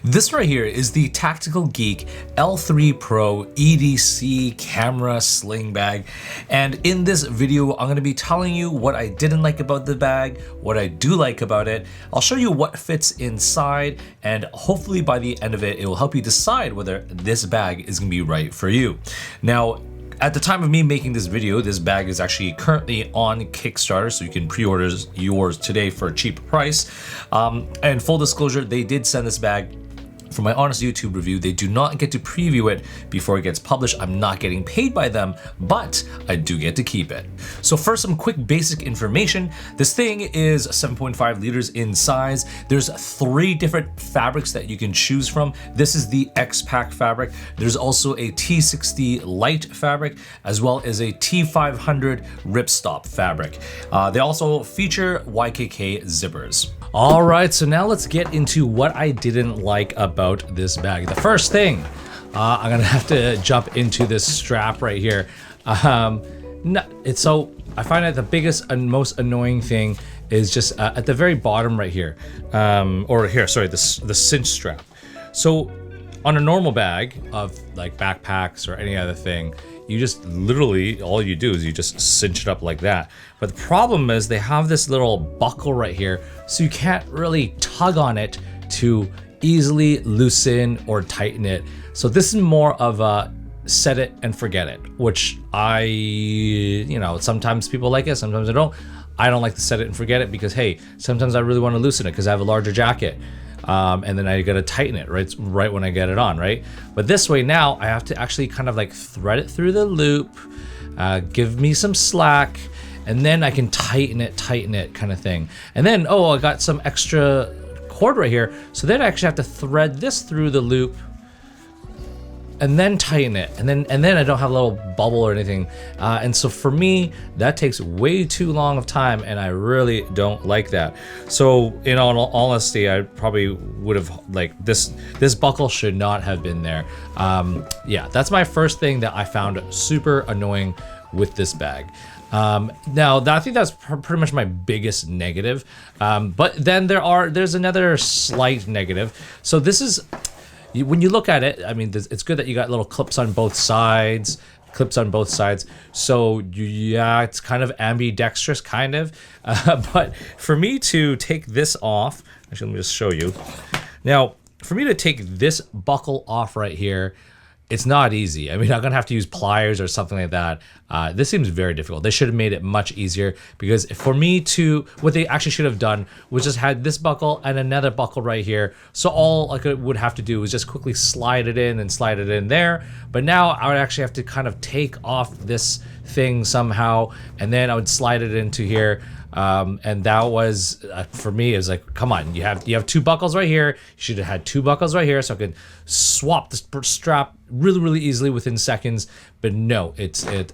This right here is the Tactical Geek L3 Pro EDC camera sling bag, and in this video I'm going to be telling you what I didn't like about the bag, what I do like about it. I'll show you what fits inside, and hopefully by the end of it, it will help you decide whether this bag is going to be right for you. Now, at the time of me making this video, this bag is actually currently on Kickstarter, so you can pre-order yours today for a cheap price. And full disclosure, they did send this bag for my honest YouTube review. They do not get to preview it before it gets published. I'm not getting paid by them, but I do get to keep it. So first, some quick basic information. This thing is 7.5 liters in size. There's 3 different fabrics that you can choose from. This is the X-Pack fabric. There's also a T60 light fabric, as well as a T500 ripstop fabric. They also feature YKK zippers. All right, so now let's get into what I didn't like about this bag. The first thing, I'm gonna have to jump into this strap right here. I find that the biggest and most annoying thing is just at the very bottom right here, the cinch strap. So on a normal bag of like backpacks or any other thing, you just literally, all you do is you just cinch it up like that. But the problem is they have this little buckle right here, so you can't really tug on it to easily loosen or tighten it. So this is more of a set it and forget it, which sometimes people like it, sometimes I don't. I don't like to set it and forget it because, hey, sometimes I really want to loosen it because I have a larger jacket. And then I gotta tighten it right when I get it on, right? But this way now, I have to actually kind of like thread it through the loop, give me some slack, and then I can tighten it kind of thing. And then, I got some extra cord right here, so then I actually have to thread this through the loop and then tighten it, and then I don't have a little bubble or anything, and so for me that takes way too long of time, and I really don't like that. So in all honesty, I probably would have this buckle should not have been there. Yeah, that's my first thing that I found super annoying with this bag. Now I think that's pretty much my biggest negative, but then there's another slight negative. So this is, when you look at it, I mean, it's good that you got little clips on both sides. So yeah, it's kind of ambidextrous, kind of. But for me to take this off, actually, let me just show you. Now, for me to take this buckle off right here, it's not easy. I mean, I'm gonna have to use pliers or something like that. This seems very difficult. They should have made it much easier, because for me to, what they actually should have done was just had this buckle and another buckle right here. So all I would have to do was just quickly slide it in and slide it in there. But now I would actually have to kind of take off this thing somehow, and then I would slide it into here. And that was, for me, it was like, come on, you have 2 buckles right here. You should have had 2 buckles right here, so I could swap the strap really easily within seconds. But no,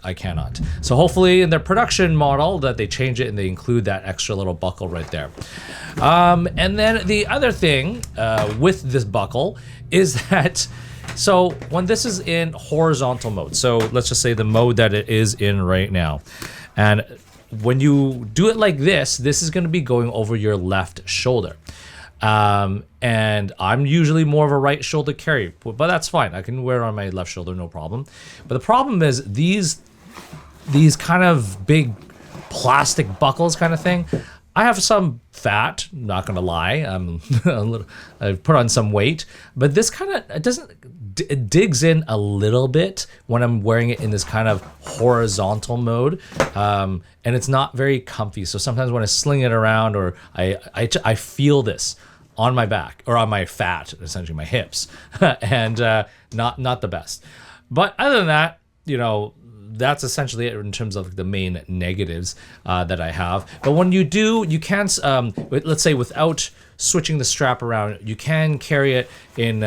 I cannot. So hopefully in their production model that they change it and they include that extra little buckle right there. And then the other thing with this buckle is that, so when this is in horizontal mode, so let's just say the mode that it is in right now, and when you do it like this is going to be going over your left shoulder. And I'm usually more of a right shoulder carry, but that's fine. I can wear it on my left shoulder, no problem. But the problem is these kind of big plastic buckles kind of thing. I have some fat, not gonna lie. I've put on some weight, but this kind of, it digs in a little bit when I'm wearing it in this kind of horizontal mode, and it's not very comfy. So sometimes when I sling it around, or I feel this on my back, or on my fat, essentially my hips, and not the best. But other than that, that's essentially it in terms of the main negatives that I have. But when you do, you can, let's say without switching the strap around, you can carry it in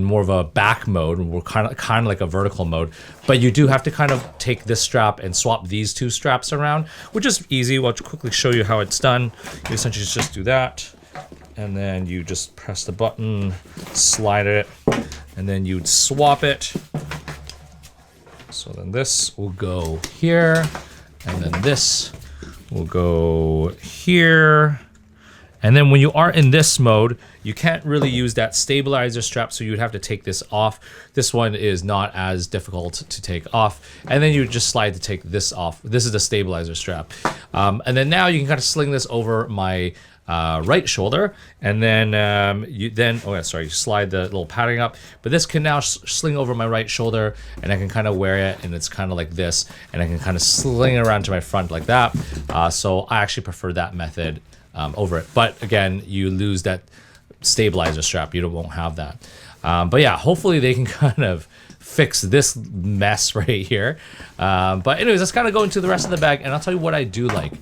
more of a back mode, or kind of like a vertical mode. But you do have to kind of take this strap and swap these 2 straps around, which is easy. I'll quickly show you how it's done. You essentially just do that, and then you just press the button, slide it, and then you'd swap it. So then this will go here, and then this will go here, And then when you are in this mode, you can't really use that stabilizer strap, so you would have to take this off. This one is not as difficult to take off. And then you just slide to take this off. This is the stabilizer strap. And then now you can kind of sling this over my right shoulder, and then you slide the little padding up, but this can now sling over my right shoulder, and I can kind of wear it, and it's kind of like this, and I can kind of sling it around to my front like that. So I actually prefer that method over it, but again, you lose that stabilizer strap. You won't have that. But yeah, hopefully they can kind of fix this mess right here. But anyways, let's kind of go into the rest of the bag, and I'll tell you what I do like.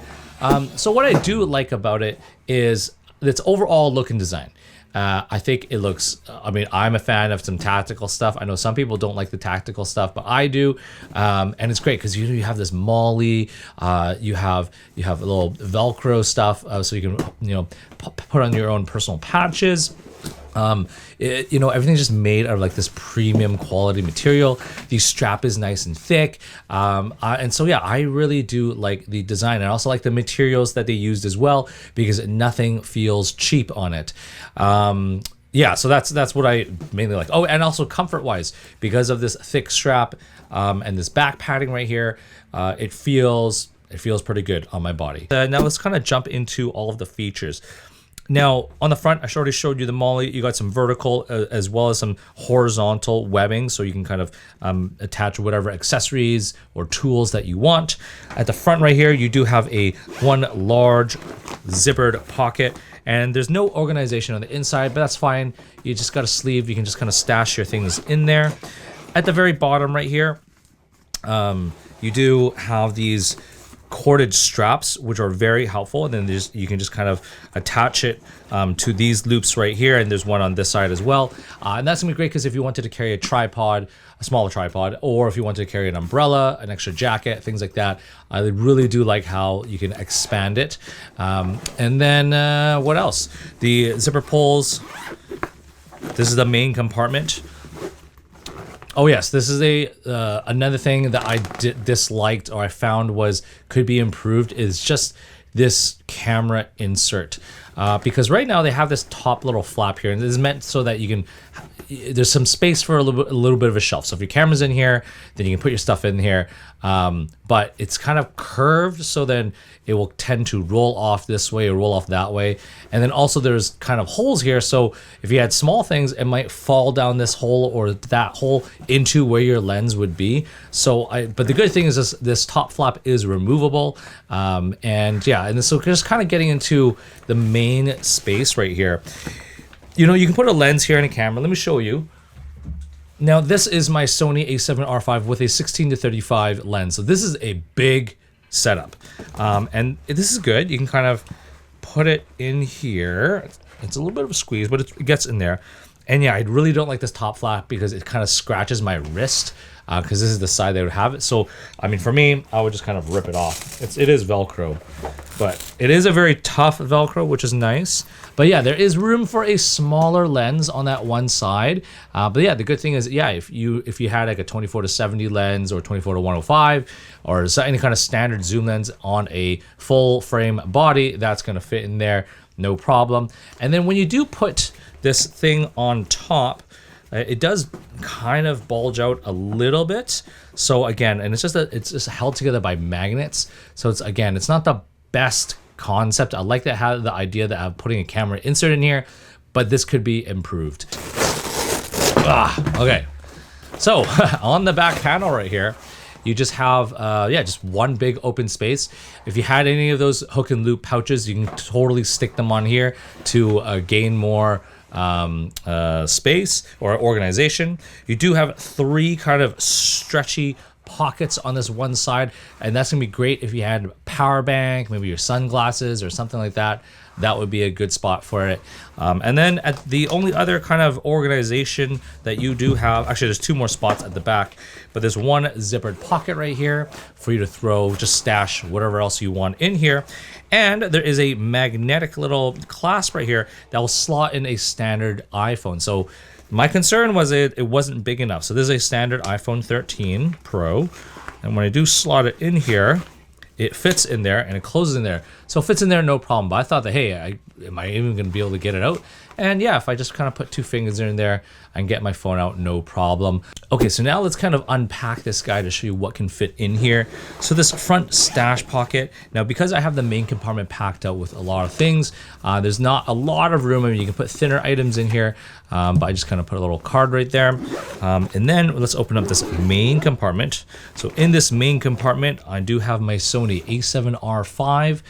So what I do like about it is its overall look and design. I think it looks, I mean, I'm a fan of some tactical stuff. I know some people don't like the tactical stuff, but I do. And it's great because you have this molly, you have a little Velcro stuff, so you can, put on your own personal patches. Everything's just made out of like this premium quality material. The strap is nice and thick. And so, yeah, I really do like the design. I also like the materials that they used as well, because nothing feels cheap on it. Yeah, so that's what I mainly like. Oh, and also comfort wise, because of this thick strap, and this back padding right here, it feels pretty good on my body. Now let's kind of jump into all of the features. Now, on the front, I already showed you the molly. You got some vertical as well as some horizontal webbing, so you can kind of attach whatever accessories or tools that you want. At the front right here, you do have one large zippered pocket, and there's no organization on the inside, but that's fine. You just got a sleeve. You can just kind of stash your things in there. At the very bottom right here, you do have these corded straps, which are very helpful, and then you can just kind of attach it to these loops right here, and there's one on this side as well, and that's gonna be great because if you wanted to carry a smaller tripod, or if you wanted to carry an umbrella, an extra jacket, things like that, I really do like how you can expand it. And then what else? The zipper pulls. This is the main compartment. Oh yes, this is another thing that I disliked, or I found could be improved, is just this camera insert. Because right now they have this top little flap here, and it is meant so that you can, there's some space for a little bit of a shelf. So if your camera's in here, then you can put your stuff in here. But it's kind of curved, so then it will tend to roll off this way or roll off that way. And then also there's kind of holes here, so if you had small things, it might fall down this hole or that hole into where your lens would be. But the good thing is this top flap is removable. And so just kind of getting into the main space right here. You can put a lens here and a camera. Let me show you. Now, this is my Sony a7R5 with a 16-35 lens. So this is a big setup. And this is good. You can kind of put it in here. It's a little bit of a squeeze, but it gets in there. And yeah, I really don't like this top flap because it kind of scratches my wrist, because this is the side they would have it. So, I mean, for me, I would just kind of rip it off. It is Velcro, but it is a very tough Velcro, which is nice. But yeah, there is room for a smaller lens on that one side. But yeah, the good thing is, yeah, if you had like a 24-70 lens or 24-105 or any kind of standard zoom lens on a full frame body, that's going to fit in there, no problem. And then when you do put this thing on top, it does kind of bulge out a little bit. So again, and it's just held together by magnets. So it's not the best concept. I like that, have the idea that I'm putting a camera insert in here, but this could be improved. Okay. So on the back panel right here, you just have just one big open space. If you had any of those hook and loop pouches, you can totally stick them on here to gain more space or organization. You do have 3 kind of stretchy pockets on this one side, and that's gonna be great if you had a power bank, maybe your sunglasses or something like that. That would be a good spot for it. And then at the only other kind of organization that you do have, actually there's 2 more spots at the back, but there's one zippered pocket right here for you to just stash whatever else you want in here. And there is a magnetic little clasp right here that will slot in a standard iPhone. So my concern was it wasn't big enough. So this is a standard iPhone 13 Pro. And when I do slot it in here, it fits in there and it closes in there. So it fits in there, no problem. But I thought that, hey, am I even going to be able to get it out? And yeah, if I just kind of put 2 fingers in there, I can get my phone out, no problem. Okay, so now let's kind of unpack this guy to show you what can fit in here. So this front stash pocket, now because I have the main compartment packed out with a lot of things, there's not a lot of room. I mean, you can put thinner items in here, but I just kind of put a little card right there. And then let's open up this main compartment. So in this main compartment, I do have my Sony a7R5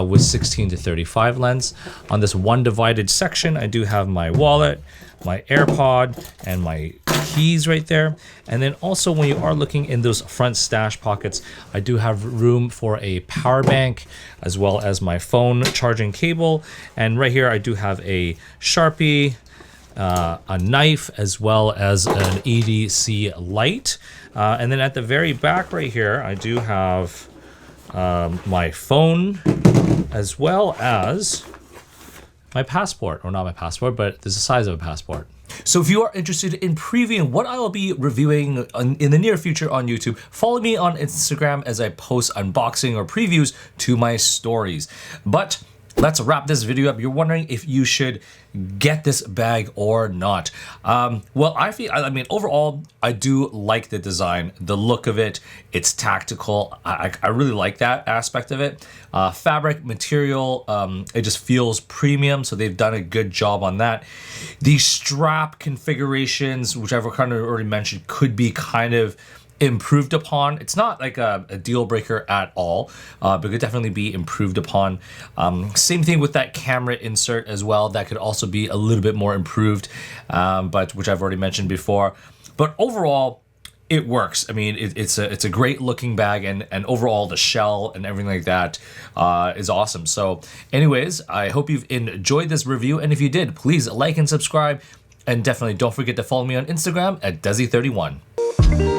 with 16-35 lens. On this one divided section, I do have my wallet, my AirPod, and my keys right there. And then also when you are looking in those front stash pockets, I do have room for a power bank as well as my phone charging cable. And right here I do have a Sharpie, a knife, as well as an EDC light. And then at the very back right here, I do have my phone as well as my passport, or not my passport, but there's the size of a passport. So if you are interested in previewing what I will be reviewing in the near future on YouTube, follow me on Instagram as I post unboxing or previews to my stories. But let's wrap this video up. You're wondering if you should get this bag or not. Well, I mean, overall, I do like the design, the look of it. It's tactical. I really like that aspect of it. Fabric material, it just feels premium, so they've done a good job on that. The strap configurations, which I've kind of already mentioned, could be kind of improved upon. It's not like a deal breaker at all, but could definitely be improved upon. Same thing with that camera insert as well. That could also be a little bit more improved, but which I've already mentioned before. But overall, it works. I mean, it's a great looking bag, and overall the shell and everything like that is awesome. So anyways, I hope you've enjoyed this review, and if you did, please like and subscribe, and definitely don't forget to follow me on Instagram at Desy31.